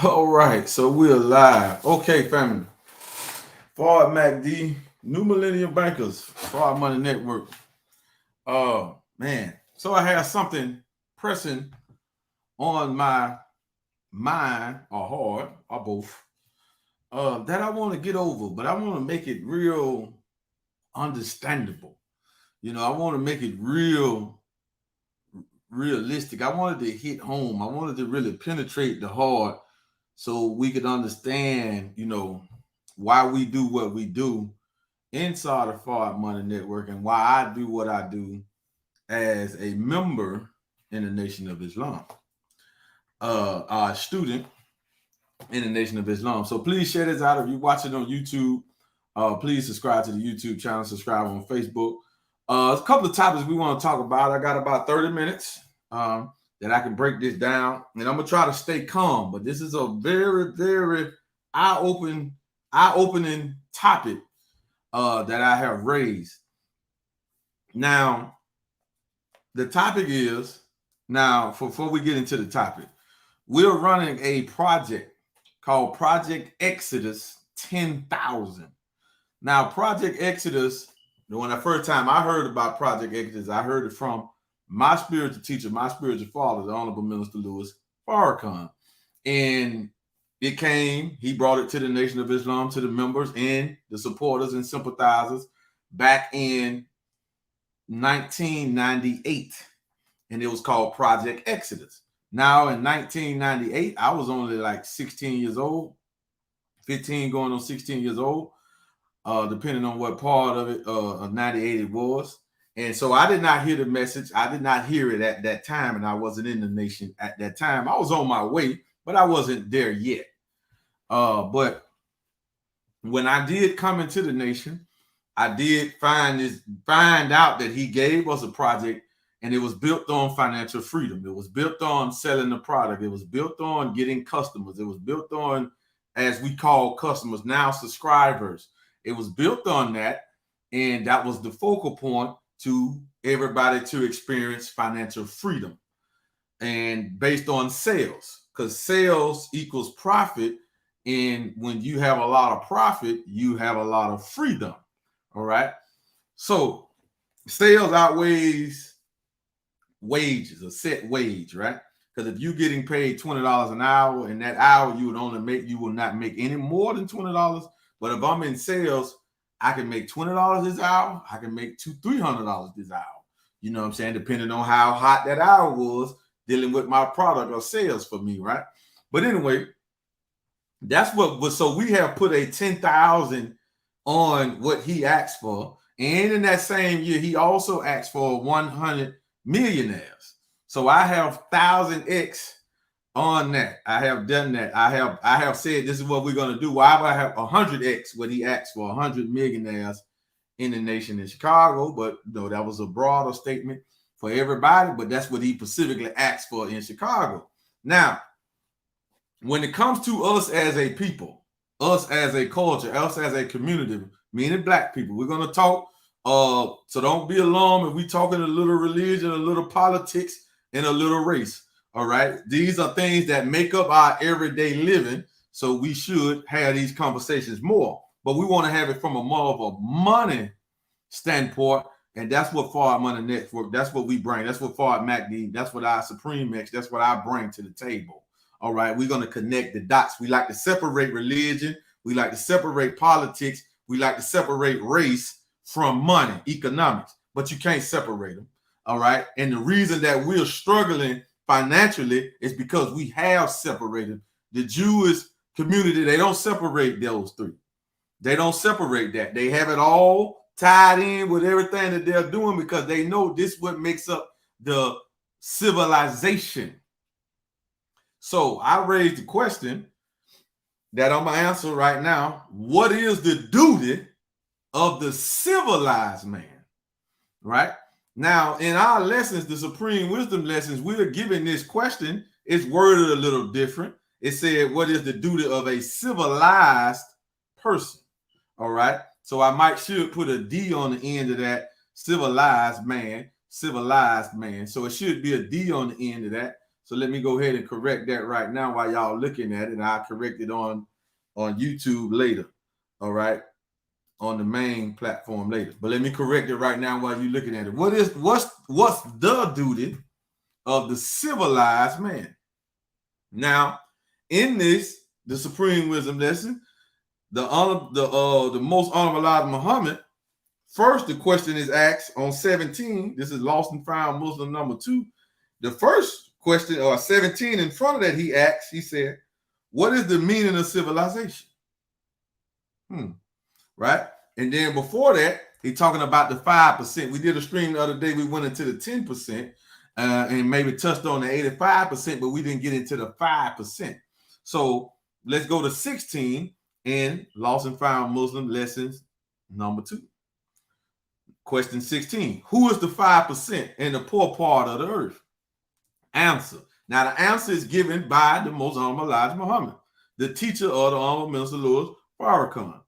All right, so we're live. Okay, family. Forward MacD, New Millennium Bankers, Forward Money Network. Man. So I have something pressing on my mind or heart or both that I want to get over, but I want to make it real understandable. I want to make it realistic. I wanted to hit home. I wanted to really penetrate the heart so we could understand, why we do what we do inside the Forward Money Network and why I do what I do as a member in the Nation of Islam, a student in the Nation of Islam. So please share this out. If you watch it on YouTube, please subscribe to the YouTube channel, subscribe on Facebook. A couple of topics we want to talk about. I got about 30 minutes that I can break this down, and I'm gonna try to stay calm. But this is a very, very eye-opening topic that I have raised. Now, the topic is before we get into the topic, we're running a project called Project Exodus 10,000. Now, Project Exodus, when the first time I heard about Project Exodus, I heard it from my spiritual teacher, my spiritual father, the Honorable Minister Louis Farrakhan. And he brought it to the Nation of Islam, to the members and the supporters and sympathizers back in 1998. And it was called Project Exodus. Now, in 1998, I was only like 16 years old, 15 going on 16 years old, depending on what part of it, of 98 it was. And so I did not hear the message. I did not hear it at that time, and I wasn't in the nation at that time. I was on my way, but I wasn't there yet. But when I did come into the nation, I did find out that he gave us a project, and it was built on financial freedom. It was built on selling the product. It was built on getting customers. It was built on, as we call customers now, subscribers. It was built on that, and that was the focal point to everybody to experience financial freedom, and based on sales, because sales equals profit. And when you have a lot of profit, you have a lot of freedom. All right. So sales outweighs wages, a set wage, right? Because if you're getting paid $20 an hour, in that hour you will not make any more than $20. But if I'm in sales, I can make $20 this hour. I can make $300 this hour. You know what I'm saying? Depending on how hot that hour was dealing with my product or sales for me, right? But anyway, that's what was. So we have put a 10,000 on what he asked for. And in that same year, he also asked for 100 millionaires. So I have 1,000x on that. I have done that. I have said this is what we're going to do. Why would I have 100x what he asked for, 100 millionaires in the nation in Chicago? But no, that was a broader statement for everybody, but that's what he specifically asked for in Chicago. Now, when it comes to us as a people, us as a culture, us as a community, meaning black people, we're going to talk. So don't be alarmed if we talking a little religion, a little politics, and a little race. All right. These are things that make up our everyday living. So we should have these conversations more. But we want to have it from a more of a money standpoint. And that's what Forward Money Network, that's what we bring. That's what Forward MacD, that's what our Supreme X, that's what I bring to the table. All right. We're going to connect the dots. We like to separate religion. We like to separate politics. We like to separate race from money, economics, but you can't separate them. All right. And the reason that we're struggling financially is because we have separated the Jewish community. They don't separate those three. They don't separate that. They have it all tied in with everything that they're doing because they know this is what makes up the civilization. So I raised the question that I'm going to answer right now. What is the duty of the civilized man? Right? Now, in our lessons, the Supreme Wisdom lessons, we're given this question. It's worded a little different. It said, what is the duty of a civilized person? All right. So I should put a D on the end of that, civilized man. So it should be a D on the end of that. So let me go ahead and correct that right now while y'all looking at it. And I'll correct it on YouTube later. All right. On the main platform later. But let me correct it right now while you're looking at it. What's the duty of the civilized man? Now, in this, the supreme wisdom lesson, the most honorable Elijah Muhammad, first the question is asked on 17. This is lost and found Muslim number 2. The first question, or 17 in front of that, he asked, he said, what is the meaning of civilization? Right? And then before that, he's talking about the 5%. We did a stream the other day. We went into the 10% and maybe touched on the 85%, but we didn't get into the 5%. So let's go to 16 in Lost and Found Muslim lessons number 2. Question 16. Who is the 5% in the poor part of the earth? Answer. Now, the answer is given by the most honorable Elijah Muhammad, the teacher of the Honorable Minister Louis Farrakhan.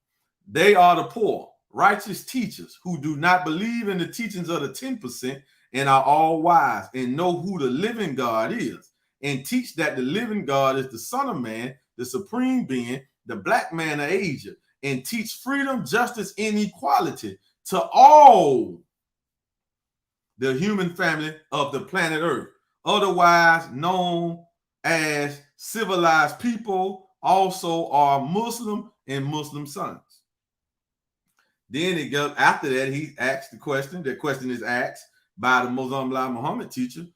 They are the poor, righteous teachers who do not believe in the teachings of the 10% and are all wise and know who the living God is and teach that the living God is the Son of Man, the supreme being, the black man of Asia, and teach freedom, justice, and equality to all the human family of the planet Earth, otherwise known as civilized people, also are Muslim and Muslim sons. Then it goes, after that, he asked the question. The question is asked by the Muslim Muhammad teacher.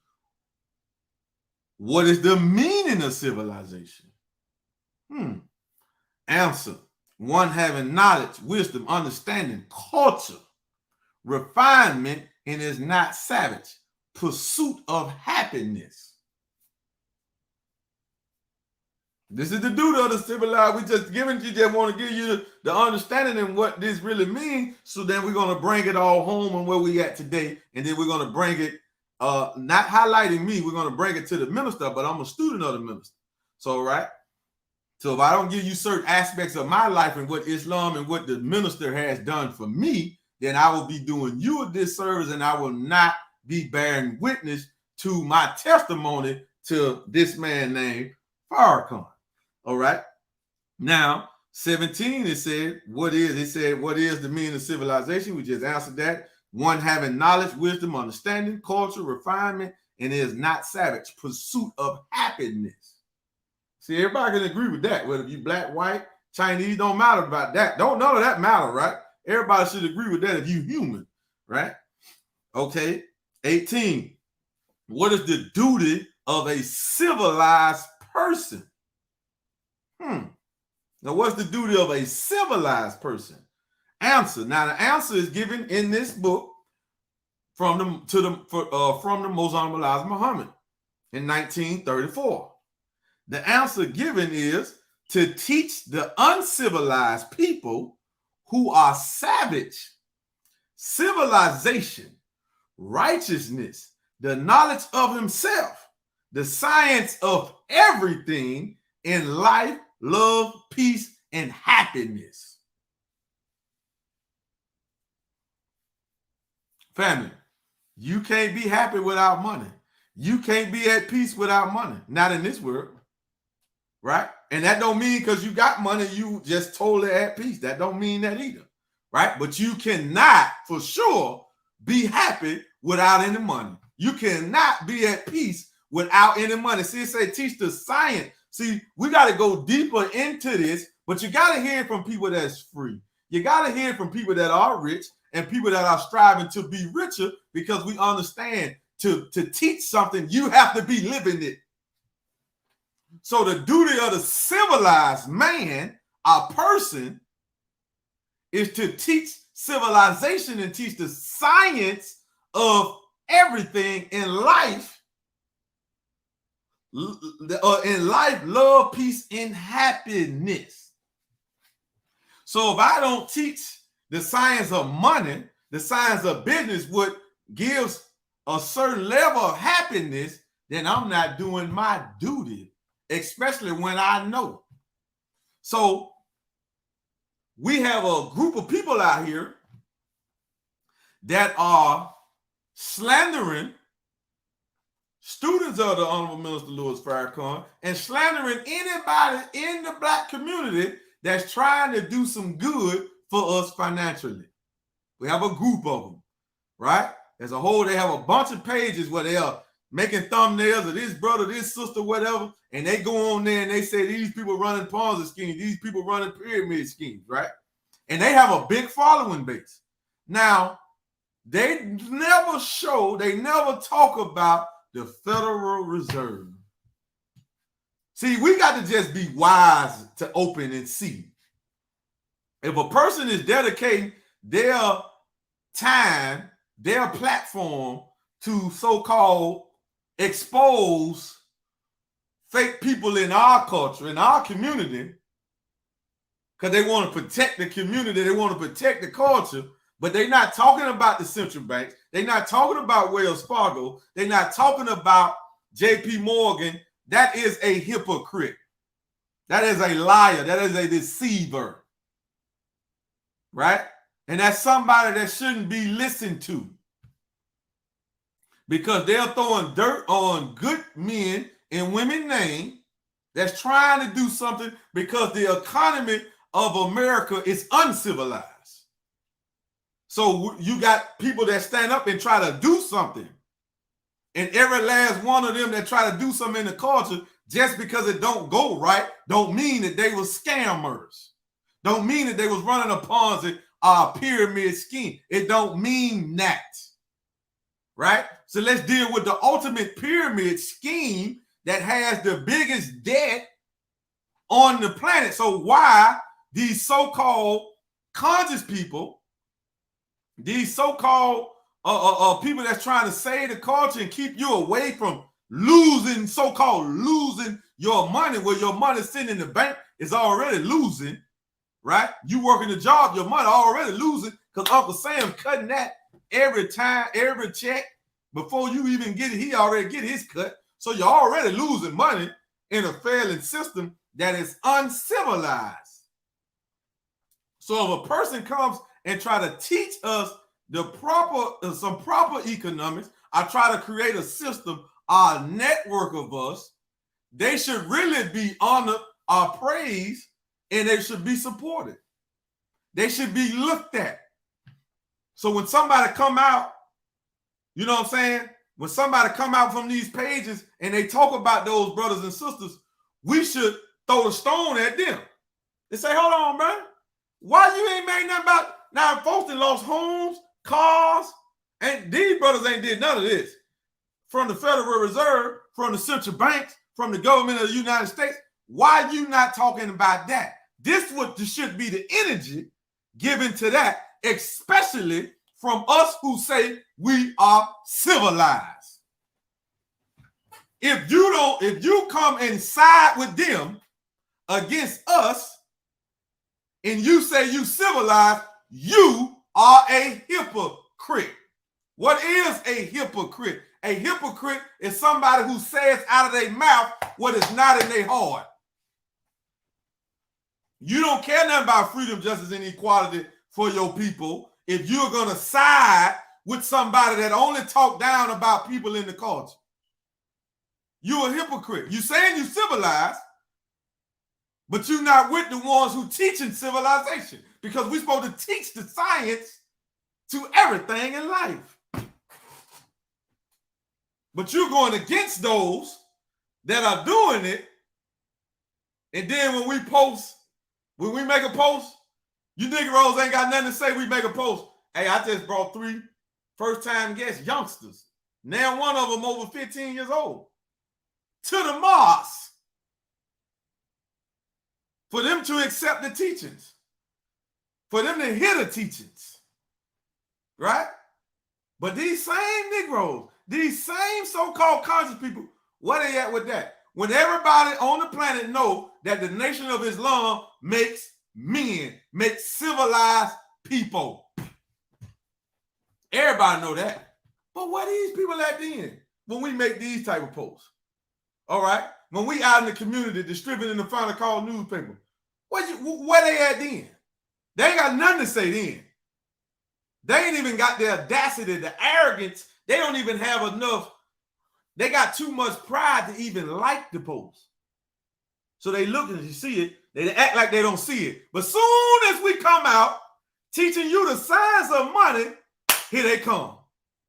What is the meaning of civilization? Answer. One having knowledge, wisdom, understanding, culture, refinement, and is not savage. Pursuit of happiness. This is the duty of the civilized. We just want to give you the understanding and what this really means. So then we're going to bring it all home and where we at today. And then we're going to bring it, not highlighting me, we're going to bring it to the minister, but I'm a student of the minister. So, right. So if I don't give you certain aspects of my life and what Islam and what the minister has done for me, then I will be doing you a disservice and I will not be bearing witness to my testimony to this man named Farrakhan. All right. Now, 17, it said, what is the meaning of civilization? We just answered that. One having knowledge, wisdom, understanding, culture, refinement, and is not savage. Pursuit of happiness. See, everybody can agree with that. Whether you black, white, Chinese, don't matter about that. None of that matter, right? Everybody should agree with that if you're human, right? Okay. 18. What is the duty of a civilized person? Now, what's the duty of a civilized person? Answer. Now, the answer is given in this book from the most honorable Elijah Muhammad in 1934. The answer given is to teach the uncivilized people who are savage civilization, righteousness, the knowledge of himself, the science of everything in life, love, peace, and happiness. Family, you can't be happy without money. You can't be at peace without money. Not in this world, right? And that don't mean because you got money, you just totally at peace. That don't mean that either, right? But you cannot, for sure, be happy without any money. You cannot be at peace without any money. See, it say teach the science. See, we got to go deeper into this, but you got to hear from people that's free. You got to hear from people that are rich and people that are striving to be richer, because we understand to teach something, you have to be living it. So the duty of the civilized man, a person, is to teach civilization and teach the science of everything in life. In life, love, peace, and happiness. So if I don't teach the science of money, the science of business, what gives a certain level of happiness, then I'm not doing my duty, especially when I know. So we have a group of people out here that are slandering students of the Honorable Minister Louis Farrakhan, and slandering anybody in the black community that's trying to do some good for us financially. We have a group of them, right? As a whole, they have a bunch of pages where they are making thumbnails of this brother, this sister, whatever, and they go on there and they say these people running Ponzi schemes, these people running pyramid schemes, right? And they have a big following base. Now, they never talk about the Federal Reserve. See, we got to just be wise to open and see. If a person is dedicating their time, their platform to so-called expose fake people in our culture, in our community, because they want to protect the community, they want to protect the culture, but they're not talking about the central banks. They're not talking about Wells Fargo. They're not talking about JP Morgan. That is a hypocrite. That is a liar. That is a deceiver. Right? And that's somebody that shouldn't be listened to, because they're throwing dirt on good men and women names that's trying to do something, because the economy of America is uncivilized. So you got people that stand up and try to do something, and every last one of them that try to do something in the culture, just because it don't go right, don't mean that they was scammers. Don't mean that they was running a Ponzi pyramid scheme. It don't mean that, right? So let's deal with the ultimate pyramid scheme that has the biggest debt on the planet. So why these so-called conscious people, these so-called people that's trying to save the culture and keep you away from losing, so-called losing your money, where your money sitting in the bank is already losing, right? You working the job, your money already losing, because Uncle Sam cutting that every time, every check. Before you even get it, he already get his cut. So you're already losing money in a failing system that is uncivilized. So if a person comes and try to teach us some proper economics, I try to create a system, a network of us, they should really be honored, praised, and they should be supported. They should be looked at. So when somebody come out, you know what I'm saying? When somebody come out from these pages and they talk about those brothers and sisters, we should throw the stone at them. They say, hold on, man. Why you ain't made nothing about? Now, folks that lost homes, cars, and these brothers ain't did none of this. From the Federal Reserve, from the central banks, from the government of the United States. Why you not talking about that? This should be the energy given to that, especially from us who say we are civilized. If you come and side with them against us, and you say you civilized, you are a hypocrite. What is a hypocrite? A hypocrite is somebody who says out of their mouth what is not in their heart. You don't care nothing about freedom, justice, and equality for your people if you're going to side with somebody that only talk down about people in the culture. You're a hypocrite. You saying you civilized, but you're not with the ones who teaching civilization, because we're supposed to teach the science to everything in life. But you're going against those that are doing it. And then when we make a post, you Negroes ain't got nothing to say. We make a post. Hey, I just brought 3 first-time guest youngsters. Now one of them over 15 years old to the mosque for them to accept the teachings, for them to hear the teachings, right? But these same Negroes, these same so-called conscious people, where they at with that? When everybody on the planet know that the Nation of Islam makes men, makes civilized people. Everybody know that. But where these people at then when we make these type of posts? All right? When we out in the community distributing the final call newspaper, where they at then? They ain't got nothing to say then. They ain't even got the audacity, the arrogance. They don't even have enough They got too much pride to even like the post. So they look and you see it, they act like they don't see it. But soon as we come out teaching you the signs of money, here they come.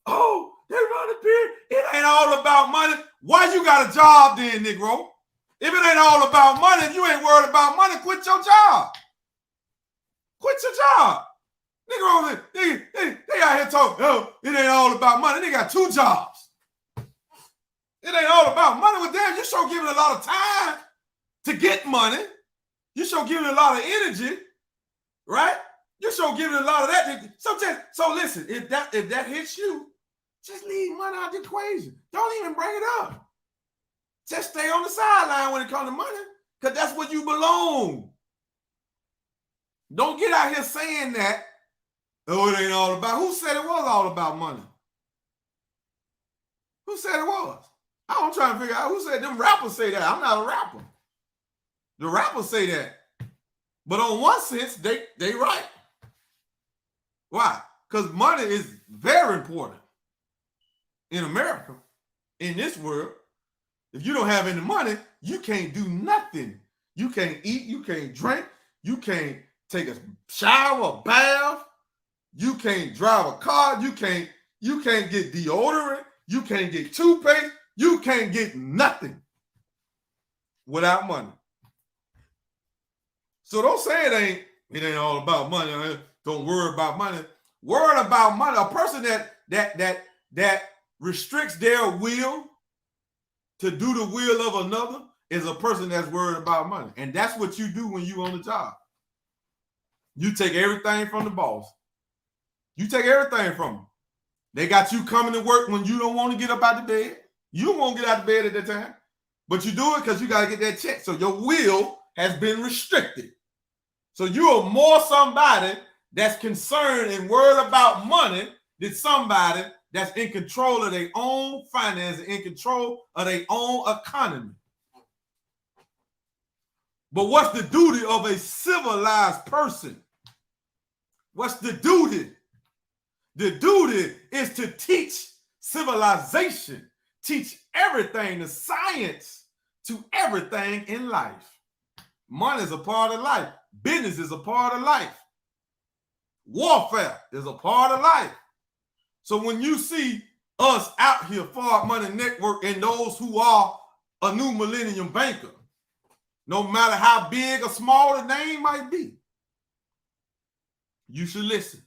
Oh, they run a period. It ain't all about money. Why you got a job then, Negro? If it ain't all about money, if you ain't worried about money, quit your job. Quit your job. Negro, they out here talking, oh, it ain't all about money. They got 2 jobs. It ain't all about money. Well, damn, you sure giving a lot of time to get money. You sure giving a lot of energy, right? You sure giving a lot of that. So listen, if that hits you, just leave money out the equation. Don't even bring it up. Just stay on the sideline when it comes to money, because that's where you belong. Don't get out here saying that, oh, it ain't all about. Who said it was all about money? Who said it was? I'm trying to figure out who said them rappers say that. I'm not a rapper. The rappers say that. But on one sense, they right. Why? Because money is very important in America, in this world. If you don't have any money, you can't do nothing. You can't eat, you can't drink, you can't take a shower, a bath, you can't drive a car, you can't get deodorant, you can't get toothpaste, you can't get nothing without money. So don't say it ain't all about money. Don't worry about money. Worry about money. A person that restricts their will to do the will of another is a person that's worried about money. And that's what you do when you on the job. You take everything from the boss. You take everything from them. They got you coming to work when you don't want to get up out of bed. You don't want to get out of bed at that time. But you do it because you got to get that check. So your will has been restricted. So you are more somebody that's concerned and worried about money than somebody that's in control of their own finances, in control of their own economy. But what's the duty of a civilized person? What's the duty? The duty is to teach civilization, teach everything, the science to everything in life. Money is a part of life. Business is a part of life. Warfare is a part of life. So when you see us out here, Forward Money Network, and those who are a new millennium banker, no matter how big or small the name might be, you should listen.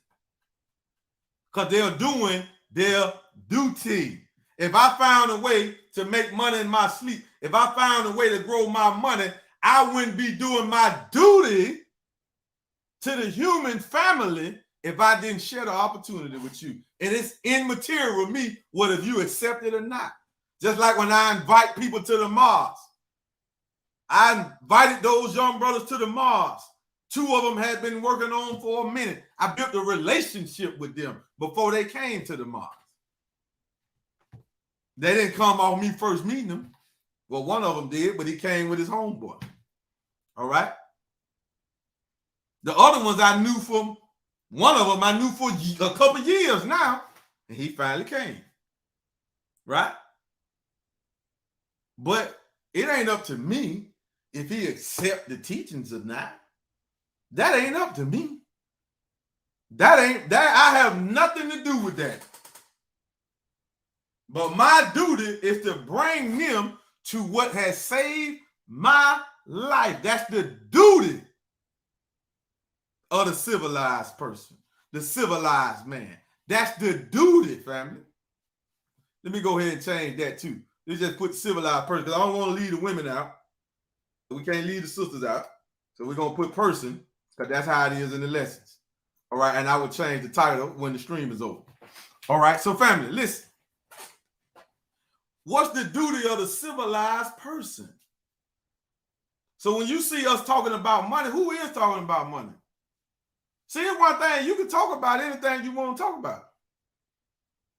Because they're doing their duty. If I found a way to make money in my sleep, if I found a way to grow my money, I wouldn't be doing my duty to the human family if I didn't share the opportunity with you. And it's immaterial with me whether you accept it or not. Just like when I invite people to the Mars. I invited those young brothers to the Mars. 2 of them had been working on for a minute. I built a relationship with them before they came to the Mars. They didn't come off me first meeting them. Well, one of them did, but he came with his homeboy. All right? The other ones I knew from, one of them I knew for a couple of years now, and he finally came. Right? But it ain't up to me if he accept the teachings or not. That ain't up to me. That I have nothing to do with that. But my duty is to bring them to what has saved my life. That's the duty of the civilized person, the civilized man. That's the duty, family. Let me go ahead and change that too. Let's just put civilized person, because I don't want to leave the women out. We can't leave the sisters out. So we're going to put person, because that's how it is in the lessons. All right, and I will change the title when the stream is over. All right, so family, listen. What's the duty of the civilized person? So when you see us talking about money, who is talking about money? See, it's one thing, you can talk about anything you want to talk about.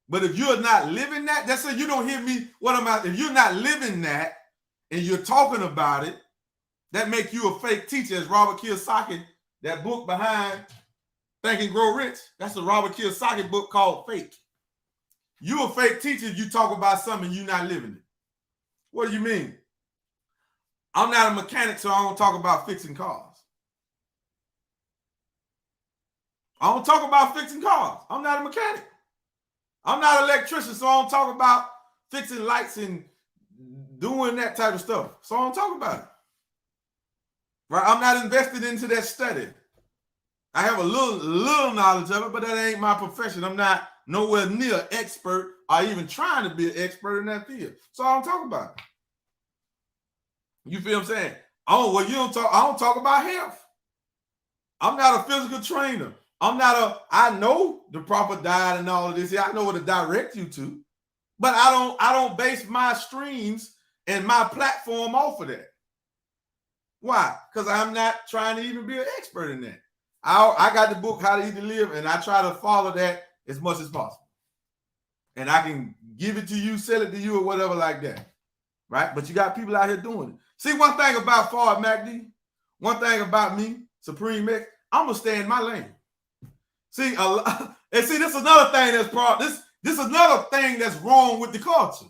But if you're not living that, that's it, you don't hear me, what I'm at. If you're not living that and you're talking about it, that makes you a fake teacher, as Robert Kiyosaki, that book behind Think and Grow Rich. That's the Robert Kiyosaki book called Fake. You a fake teacher if you talk about something and you're not living it. What do you mean? I'm not a mechanic, so I don't talk about fixing cars. I don't talk about fixing cars. I'm not a mechanic. I'm not an electrician, so I don't talk about fixing lights and doing that type of stuff. So I don't talk about it. Right? I'm not invested into that study. I have a little knowledge of it, but that ain't my profession. I'm not nowhere near an expert or even trying to be an expert in that field. So I don't talk about it. You feel what I'm saying? Oh, well, I don't talk about health. I'm not a physical trainer. I know the proper diet and all of this. I know what to direct you to, but I don't base my streams and my platform off of that. Why? Because I'm not trying to even be an expert in that. I got the book, How to Eat to Live, and I try to follow that as much as possible. And I can give it to you, sell it to you, or whatever like that. Right? But you got people out here doing it. See, one thing about Fard MacD, one thing about me, Supreme X, I'm going to stay in my lane. See, and this is another thing this is another thing that's wrong with the culture.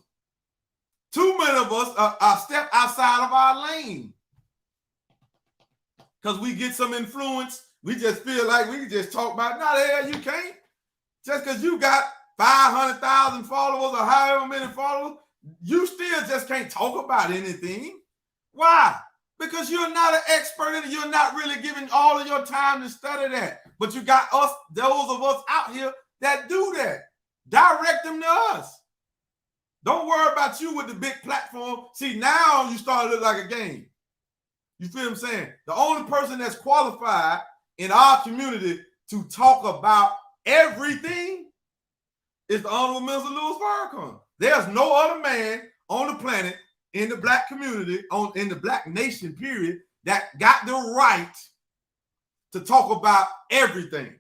Too many of us are step outside of our lane. Because we get some influence, we just feel like we can just talk about, no, the hell you can't. Just because you got 500,000 followers or however many followers, you still just can't talk about anything. Why? Because you're not an expert in it. You're not really giving all of your time to study that. But you got those of us out here that do that. Direct them to us. Don't worry about you with the big platform. See, now you start to look like a game. You feel what I'm saying? The only person that's qualified in our community to talk about everything is the Honorable Minister Louis Farrakhan. There's no other man on the planet in the black community, in the black nation, period, that got the right to talk about everything.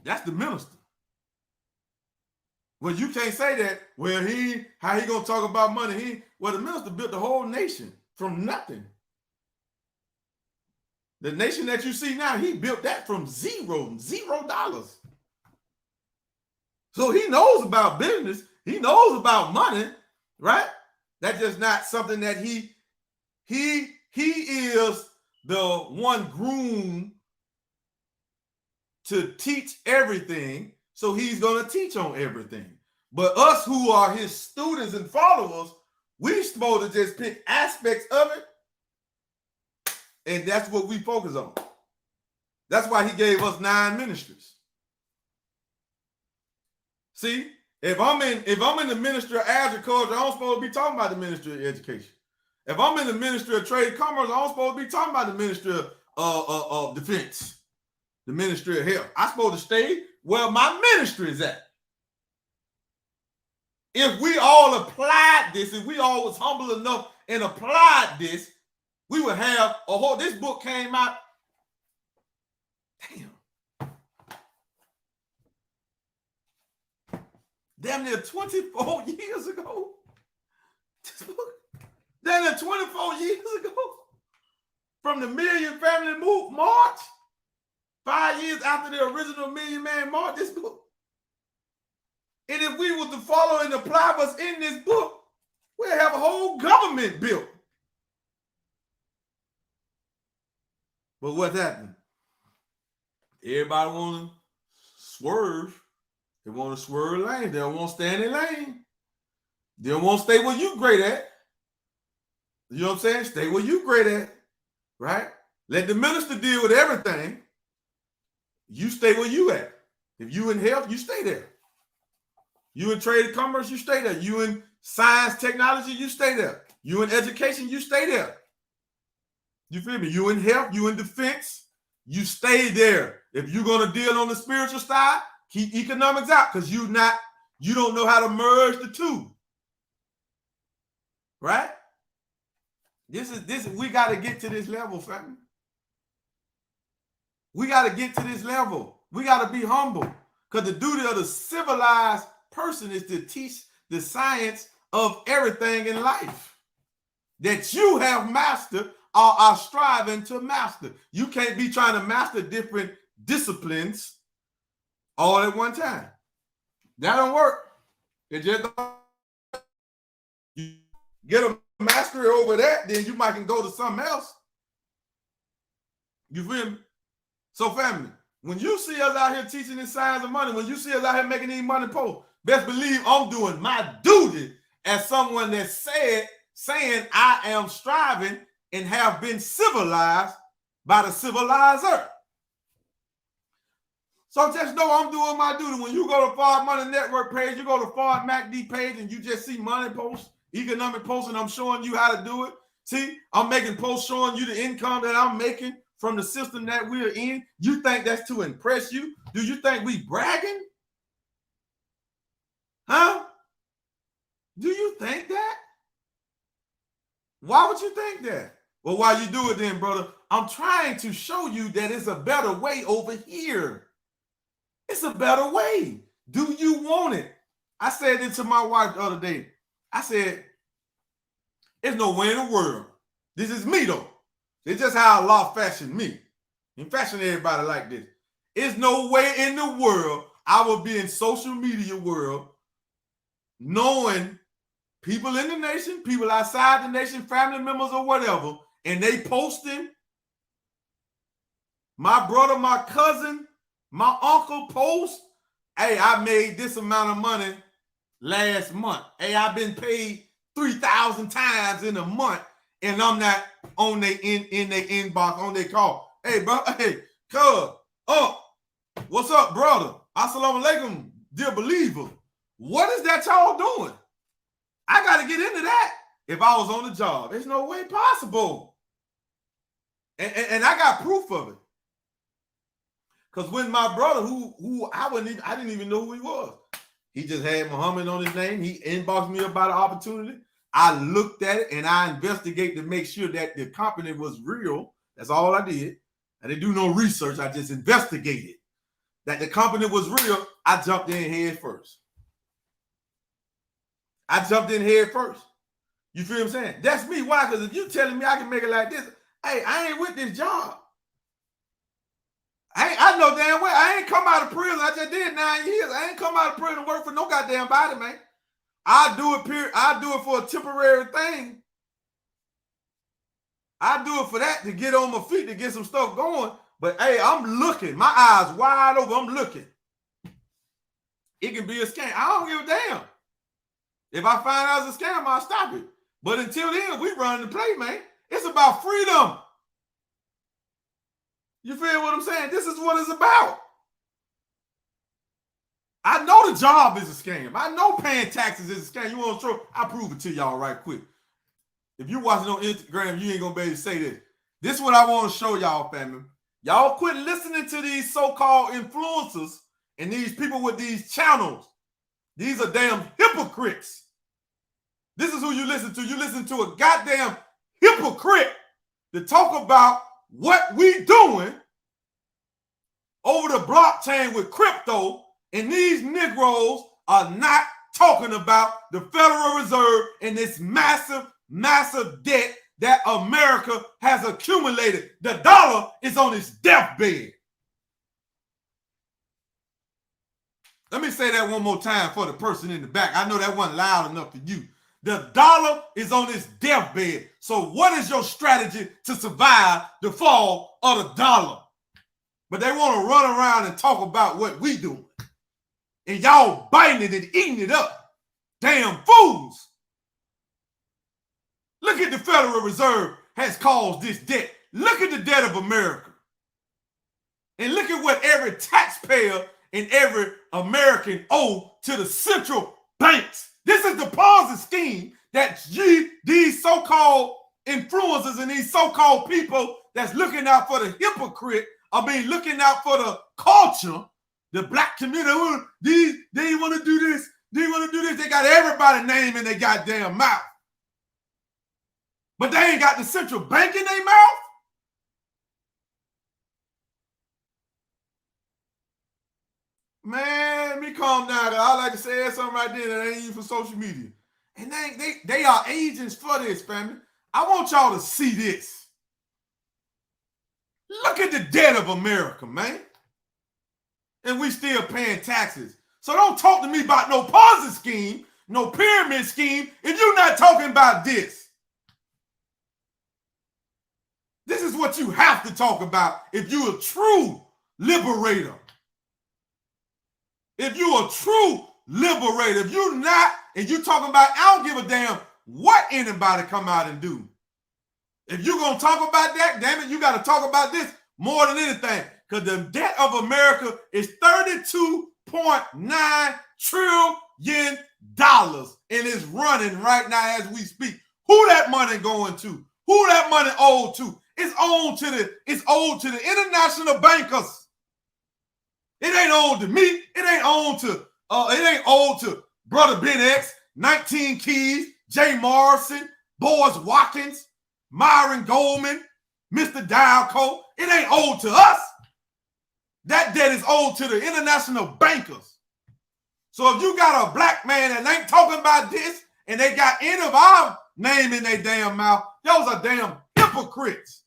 That's the minister. Well, you can't say that. Well, how he gonna talk about money? The minister built the whole nation from nothing. The nation that you see now, he built that from $0. So he knows about business. He knows about money, right? That's just not something that he is the one groomed to teach everything. So he's going to teach on everything. But us who are his students and followers, we're supposed to just pick aspects of it. And that's what we focus on. That's why he gave us 9 ministries. See, if I'm in the ministry of agriculture, I'm supposed to be talking about the ministry of education. If I'm in the ministry of trade and commerce, I'm supposed to be talking about the ministry of defense, the ministry of health. I'm supposed to stay where my ministry is at. If we all applied this, if we all was humble enough and applied this, we would have a whole, this book came out, damn near 24 years ago. This book, damn near 24 years ago. From the Million Family March, 5 years after the original Million Man March, this book. And if we were to follow and apply what's in this book, we'll have a whole government built. But what's happening? Everybody want to swerve. They want to swerve lane. They don't want to stay in their lane. They don't want to stay where you great at. You know what I'm saying? Stay where you great at, right? Let the minister deal with everything. You stay where you at. If you in health, you stay there. You in trade and commerce, you stay there. You in science, technology, you stay there. You in education, you stay there. You feel me? You in health, you in defense, you stay there. If you're going to deal on the spiritual side, keep economics out because you don't know how to merge the two. Right? We got to get to this level, family. We got to get to this level. We got to be humble because the duty of the civilized person is to teach the science of everything in life that you have mastered or are striving to master. You can't be trying to master different disciplines all at one time. That don't work. It just don't. You get a mastery over that, then you might can go to something else. You feel me? So family, when you see us out here teaching the science of money, when you see us out here making these money posts, best believe I'm doing my duty as someone that's saying I am striving and have been civilized by the civilizer. So just know I'm doing my duty. When you go to Ford Money Network page, you go to Ford MacD page, and you just see money posts, economic posts, and I'm showing you how to do it. See, I'm making posts showing you the income that I'm making from the system that we're in. You think that's to impress you? Do you think we bragging? Huh? Do you think that? Why would you think that? Well, why you do it then, brother? I'm trying to show you that it's a better way over here. It's a better way. Do you want it? I said it to my wife the other day. I said, there's no way in the world. This is me, though. It's just how Allah fashioned me. He fashioned everybody like this. There's no way in the world I will be in social media world knowing people in the nation, people outside the nation, family members or whatever, and they posting my brother, my cousin, my uncle post, hey, I made this amount of money last month. Hey, I've been paid 3,000 times in a month, and I'm not on their in their inbox, on their call. Hey, bro, hey, cuz, what's up, brother? Assalamu alaikum, dear believer. What is that y'all doing? I got to get into that if I was on the job. There's no way possible. And I got proof of it. Because when my brother, who I didn't even know who he was. He just had Muhammad on his name. He inboxed me about an opportunity. I looked at it and I investigated to make sure that the company was real. That's all I did. I didn't do no research. I just investigated that the company was real. I jumped in head first. You feel what I'm saying? That's me. Why? Because if you telling me I can make it like this, hey, I ain't with this job. I know damn well I ain't come out of prison. I just did 9 years. I ain't come out of prison to work for no goddamn body, man. I do it for a temporary thing. I do it for that, to get on my feet, to get some stuff going. But hey, I'm looking. My eyes wide open. I'm looking. It can be a scam. I don't give a damn. If I find out it's a scam, I'll stop it. But until then, we run the play, man. It's about freedom. You feel what I'm saying? This is what it's about. I know the job is a scam. I know paying taxes is a scam. You want to throw? I'll prove it to y'all right quick. If you're watching on Instagram, you ain't going to be able to say this. This is what I want to show y'all, family. Y'all quit listening to these so-called influencers and these people with these channels. These are damn hypocrites. This is who you listen to. You listen to a goddamn hypocrite to talk about what we doing over the blockchain with crypto, and these Negroes are not talking about the Federal Reserve and this massive, massive debt that America has accumulated. The dollar is on its deathbed. Let me say that one more time for the person in the back. I know that wasn't loud enough for you. The dollar is on its deathbed. So what is your strategy to survive the fall of the dollar? But they want to run around and talk about what we doing. And y'all biting it and eating it up. Damn fools. Look at the Federal Reserve has caused this debt. Look at the debt of America. And look at what every taxpayer and every American owe to the central banks. This is the Ponzi scheme that these so-called influencers and these so-called people that's looking out for the hypocrite, looking out for the culture, the black community. They want to do this. They want to do this. They got everybody's name in their goddamn mouth. But they ain't got the central bank in their mouth. Man, let me calm down. I like to say something right there that ain't even for social media. And they are agents for this, family. I want y'all to see this. Look at the debt of America, man. And we still paying taxes. So don't talk to me about no Ponzi scheme, no pyramid scheme, if you're not talking about this. This is what you have to talk about if you're a true liberator. If you're a true liberator, if you're not, and you're talking about, I don't give a damn what anybody come out and do. If you're going to talk about that, damn it, you got to talk about this more than anything. Because the debt of America is $32.9 trillion and it's running right now as we speak. Who that money going to? Who that money owed to? It's owed to the international bankers. It ain't owed to me. It ain't owed to Brother Ben X, 19 Keys, Jay Morrison, Boris Watkins, Myron Goldman, Mr. Dalco. It ain't owed to us. That debt is owed to the international bankers. So if you got a black man that ain't talking about this and they got any of our name in their damn mouth, those are damn hypocrites.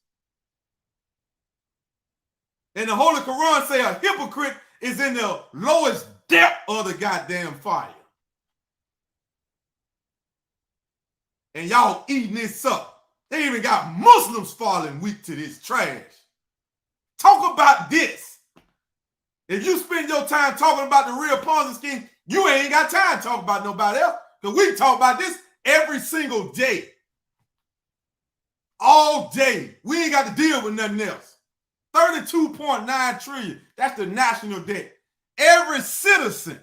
And the Holy Quran say a hypocrite is in the lowest depth of the goddamn fire. And y'all eating this up. They even got Muslims falling weak to this trash. Talk about this. If you spend your time talking about the real Ponzi scheme, you ain't got time to talk about nobody else. Because we talk about this every single day. All day. We ain't got to deal with nothing else. 32.9 trillion. That's the national debt. Every citizen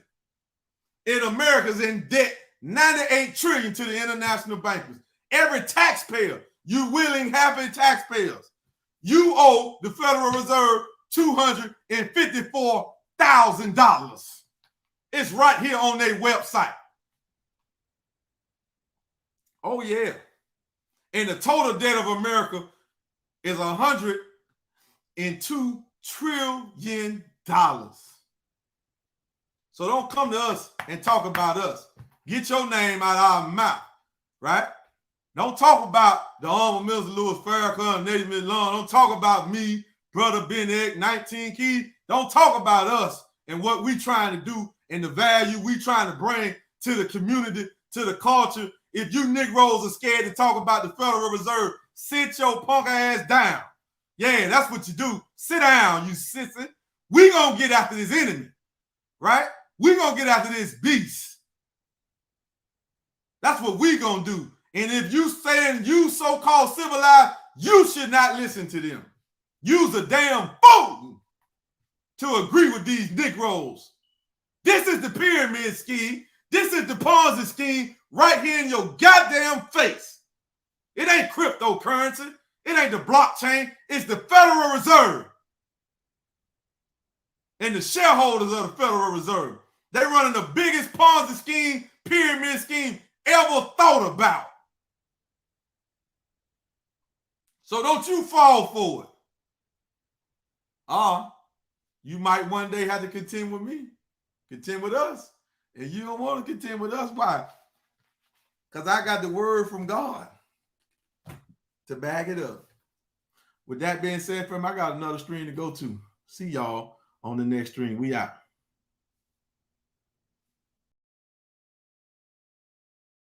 in America is in debt 98 trillion to the international bankers. Every taxpayer, you willing, happy taxpayers, you owe the Federal Reserve $254,000. It's right here on their website. Oh, yeah. And the total debt of America is $102 trillion. So don't come to us and talk about us. Get your name out of our mouth, right? Don't talk about the Honorable Minister Louis Farrakhan and Native Milon. Don't talk about me, Brother Ben X, 19 Keys. Don't talk about us and what we trying to do and the value we trying to bring to the community, to the culture. If you Negroes are scared to talk about the Federal Reserve, sit your punk ass down. Yeah, that's what you do. Sit down, you sissy. We gonna get after this enemy, right? We gonna get after this beast. That's what we gonna do. And if you saying you so-called civilized, you should not listen to them. You's a damn fool to agree with these Negroes. This is the pyramid scheme. This is the Ponzi scheme right here in your goddamn face. It ain't cryptocurrency. It ain't the blockchain. It's the Federal Reserve. And the shareholders of the Federal Reserve. They're running the biggest Ponzi scheme, pyramid scheme ever thought about. So don't you fall for it. You might one day have to contend with me. Contend with us. And you don't want to contend with us. Why? Because I got the word from God to back it up. With that being said, fam, I got another stream to go to. See y'all on the next stream. We out.